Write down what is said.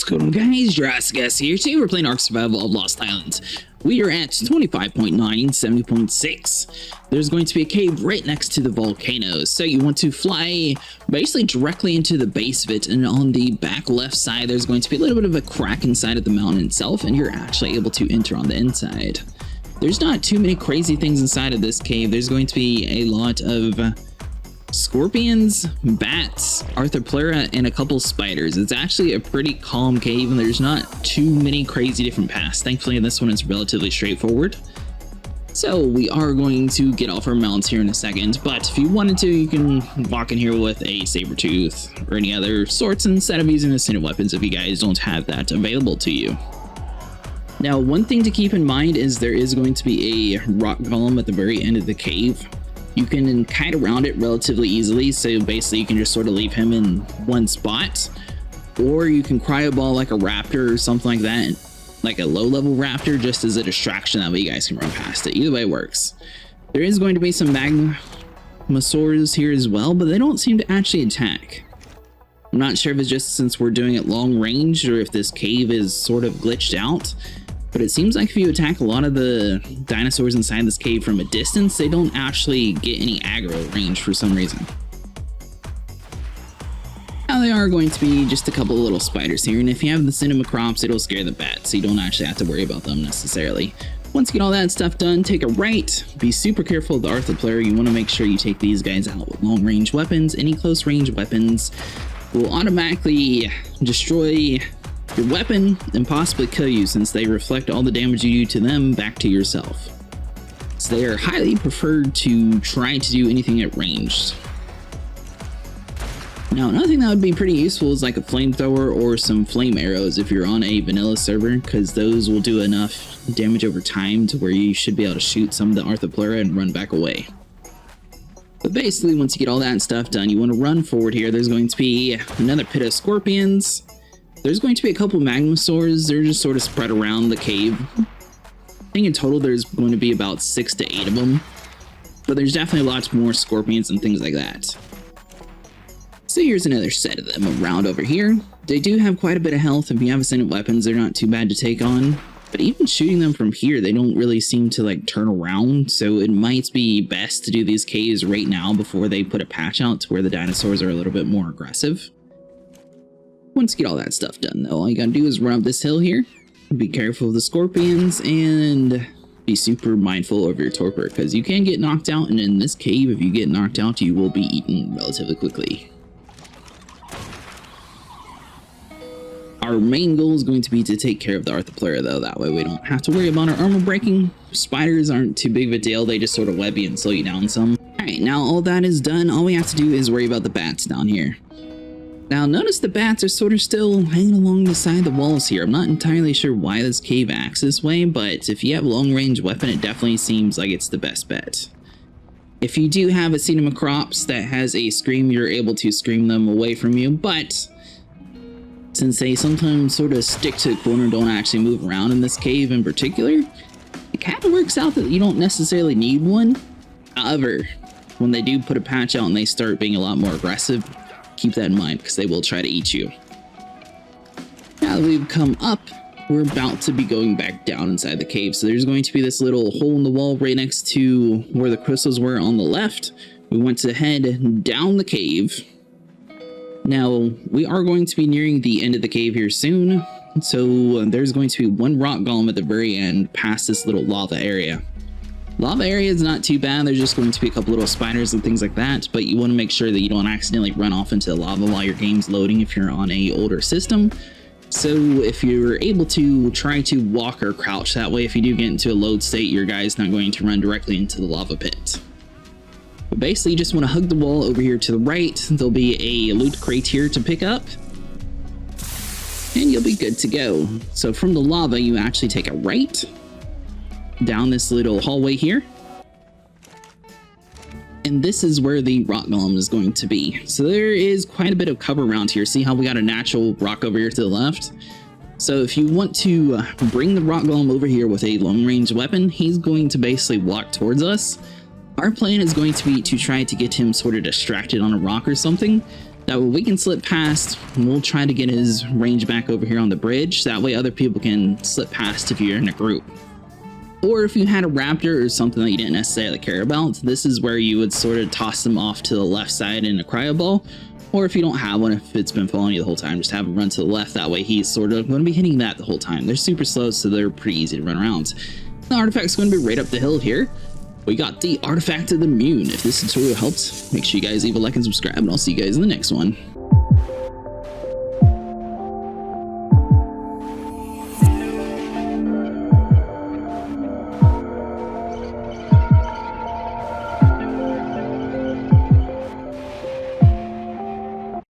What's going on, guys? Jurassic here. Today we're playing Ark Survival of Lost Islands. We are at 25.9 and 70.6. There's going to be a cave right next to the volcanoes, so you want to fly basically directly into the base of it, and on the back left side there's going to be a little bit of a crack inside of the mountain itself, and you're actually able to enter on the inside. There's not too many crazy things inside of this cave. There's going to be a lot of scorpions, bats, arthropleura, and a couple spiders. It's actually a pretty calm cave and there's not too many crazy different paths. Thankfully this one is relatively straightforward. So we are going to get off our mounts here in a second, but if you wanted to, you can walk in here with a saber tooth or any other sorts instead of using ascendant weapons if you guys don't have that available to you. Now, one thing to keep in mind is there is going to be a rock golem at the very end of the cave. You can kite around it relatively easily, so basically you can just sort of leave him in one spot, or you can cryo ball like a raptor or something like that, like a low-level raptor, just as a distraction. That way you guys can run past it. Either way works. There is going to be some magmasaurs here as well, but they don't seem to actually attack. I'm not sure if it's just since we're doing it long range or if this cave is sort of glitched out. But it seems like if you attack a lot of the dinosaurs inside this cave from a distance, they don't actually get any aggro range for some reason. Now they are going to be just a couple of little spiders here, and if you have the cinema crops, it'll scare the bats, so you don't actually have to worry about them necessarily. Once you get all that stuff done, take a right. Be super careful of the arthropleura. You want to make sure you take these guys out with long range weapons. Any close range weapons will automatically destroy your weapon and possibly kill you, since they reflect all the damage you do to them back to yourself. So they are highly preferred to try to do anything at range. Now, another thing that would be pretty useful is like a flamethrower or some flame arrows if you're on a vanilla server, because those will do enough damage over time to where you should be able to shoot some of the arthropleura and run back away. But basically, once you get all that stuff done, you want to run forward here. There's going to be another pit of scorpions. There's going to be a couple magmasaurs. They're just sort of spread around the cave. I think in total there's going to be about 6 to 8 of them. But there's definitely lots more scorpions and things like that. So here's another set of them around over here. They do have quite a bit of health. If you have ascendant weapons, they're not too bad to take on. But even shooting them from here, they don't really seem to like turn around. So it might be best to do these caves right now before they put a patch out to where the dinosaurs are a little bit more aggressive. Once you get all that stuff done, though, all you gotta do is run up this hill here. Be careful of the scorpions and be super mindful of your torpor, because you can get knocked out, and in this cave, if you get knocked out, you will be eaten relatively quickly. Our main goal is going to be to take care of the arthropleura, though. That way we don't have to worry about our armor breaking. Spiders aren't too big of a deal. They just sort of web you and slow you down some. Alright, now all that is done, all we have to do is worry about the bats down here. Now notice the bats are sort of still hanging along the side of the walls here. I'm not entirely sure why this cave acts this way, but if you have a long range weapon, it definitely seems like it's the best bet. If you do have a cinema crops that has a scream, you're able to scream them away from you, but since they sometimes sort of stick to a corner and don't actually move around in this cave in particular, it kind of works out that you don't necessarily need one. However, when they do put a patch out and they start being a lot more aggressive, keep that in mind, because they will try to eat you. Now that we've come up, we're about to be going back down inside the cave. So there's going to be this little hole in the wall right next to where the crystals were on the left. We want to head down the cave. Now, we are going to be nearing the end of the cave here soon. So there's going to be one rock golem at the very end past this little lava area. Lava area is not too bad. There's just going to be a couple little spiders and things like that, but you want to make sure that you don't accidentally run off into the lava while your game's loading if you're on a older system. So if you're able to, try to walk or crouch. That way if you do get into a load state, your guy's not going to run directly into the lava pit. But basically you just want to hug the wall over here to the right. There'll be a loot crate here to pick up, and you'll be good to go. So from the lava you actually take a right down this little hallway here, and this is where the rock golem is going to be. So there is quite a bit of cover around here. See how we got a natural rock over here to the left? So if you want to bring the rock golem over here with a long range weapon, he's going to basically walk towards us. Our plan is going to be to try to get him sort of distracted on a rock or something, That way we can slip past, and we'll try to get his range back over here on the bridge. That way other people can slip past if you're in a group. Or if you had a raptor or something that you didn't necessarily care about, this is where you would sort of toss them off to the left side in a cryo ball. Or if you don't have one, if it's been following you the whole time, just have him run to the left. That way he's sort of going to be hitting that the whole time. They're super slow, so they're pretty easy to run around. The artifact's going to be right up the hill here. We got the Artifact of the Moon. If this tutorial helped, make sure you guys leave a like and subscribe, and I'll see you guys in the next one.